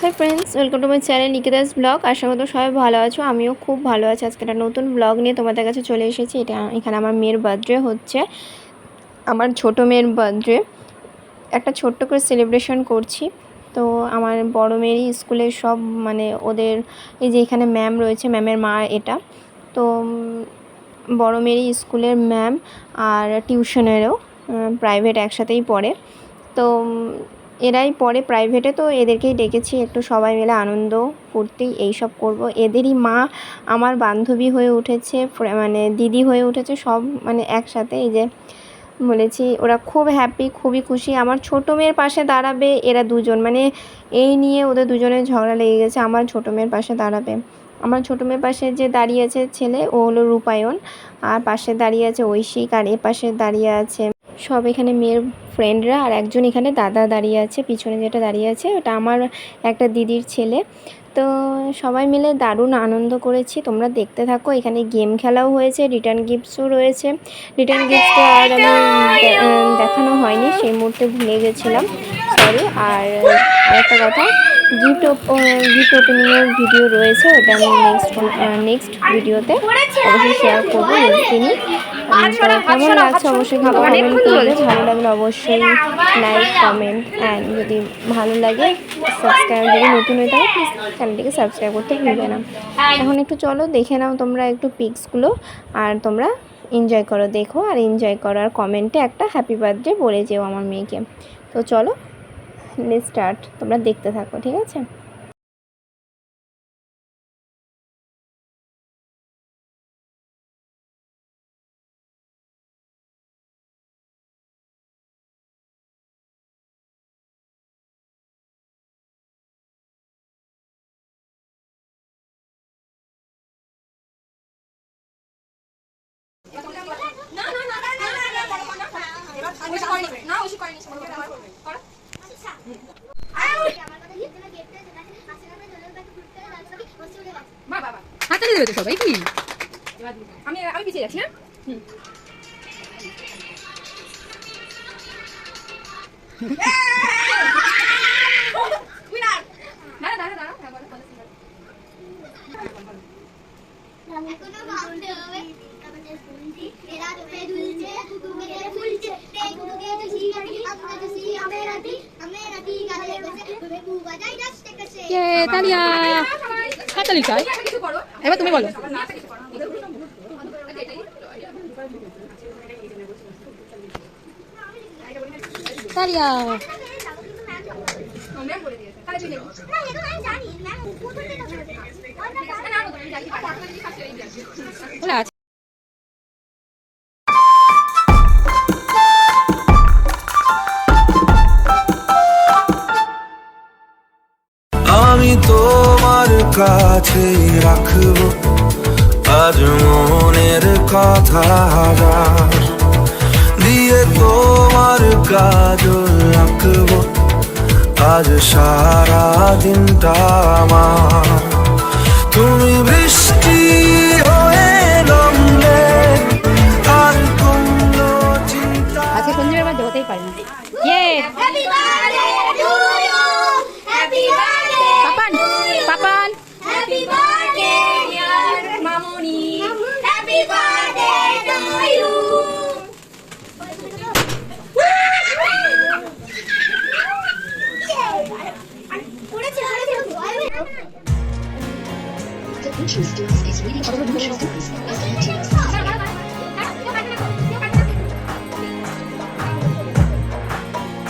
High friends, welcome to my channel Nikita's blog. আশা করি সবাই ভালো আছো, আমিও খুব ভালো আছি। আজকে একটা নতুন ব্লগ নিয়ে তোমাদের কাছে চলে এসেছি। এখানে আমার মেয়ের বার্থডে হচ্ছে, আমার ছোটো মেয়ের বার্থডে। একটা ছোট্ট করে সেলিব্রেশন করছি। তো আমার বড় মেয়েরই স্কুলের সব ওদের এই যে এখানে ম্যাম রয়েছে, ম্যামের মা এটা। তো বড় মেয়েরই স্কুলের ম্যাম আর টিউশনেরও, প্রাইভেট একসাথেই পড়ে। তো এরাই পড়ে প্রাইভেটে, তো এদেরকেই ডেকেছি একটু সবাই মিলে আনন্দ ফুর্তি এইসব করব। এদেরই মা আমার বান্ধবী হয়ে উঠেছে, দিদি হয়ে উঠেছে, সব একসাথে। এই যে বলেছি, ওরা খুব হ্যাপি, খুবই খুশি। আমার ছোটো মেয়ের পাশে দাঁড়াবে এরা দুজন, এই নিয়ে ওদের দুজনের ঝগড়া লেগে গেছে। আমার ছোটো মেয়ের পাশে দাঁড়াবে। আমার ছোটো মেয়ের পাশে যে দাঁড়িয়ে আছে ছেলে, ও হলো রূপায়ণ, আর পাশে দাঁড়িয়ে আছে ঐশিক, আর এ পাশে দাঁড়িয়ে আছে সব এখানে মেয়ের ফ্রেন্ডরা, আর একজন এখানে দাদা দাঁড়িয়ে আছে। পিছনে যেটা দাঁড়িয়ে আছে ওটা আমার একটা দিদির ছেলে। তো সবাই মিলে দারুণ আনন্দ করেছি, তোমরা দেখতে থাকো। এখানে গেম খেলাও হয়েছে, রিটার্ন গিফটসও রয়েছে। রিটার্ন গিফটসটা আর আমি দেখানো হয়নি, সেই মুহূর্তে ভুলে গেছিলাম, সরি। আর আরেকটা কথা, গিফট ওপেনিংয়ের ভিডিও রয়েছে, ওটা আমি নেক্সট ভিডিওতে অবশ্যই শেয়ার করবো নেক্সট দিনই। কেমন লাগছে অবশ্যই কমেন্ট করবে, ভালো লাগলে অবশ্যই লাইক কমেন্ট, অ্যান্ড যদি ভালো লাগে সাবস্ক্রাইব, যদি নতুন হয়ে থাকে প্লিজ চ্যানেলটিকে সাবস্ক্রাইব করতে ভুলবে না। এখন একটু চলো দেখে নাও তোমরা একটু পিকসগুলো, আর তোমরা এনজয় করো, দেখো আর এনজয় করো, আর কমেন্টে একটা হ্যাপি বার্থডে বলে যেও আমার মেয়েকে। তো চলো লেটস স্টার্ট, তোমরা দেখতে থাকো, ঠিক আছে? হাততালি দেবে তো সবাই কি? আমি পিছিয়ে যাচ্ছি। হ্যাঁ, তালিয়া হাততালি চাই। এবার তুমি বলো। তালিয়া আমি তোমার কাছে রাখবো আজ মনের কথা হাজার, দিয়ে তোমার কাজল রাখবো আজ সারা দিনটা আমার। তুমি বৃষ্টি হয়ে নামলে আর কোনো চিন্তা। আজকে সঞ্জীবের বার্থডে হতেই পারে না। ইয়ে happy birthday to you, happy birthday Papan Papan, happy birthday dear Mamuni, happy birthday to you.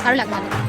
ভালো লাগবে।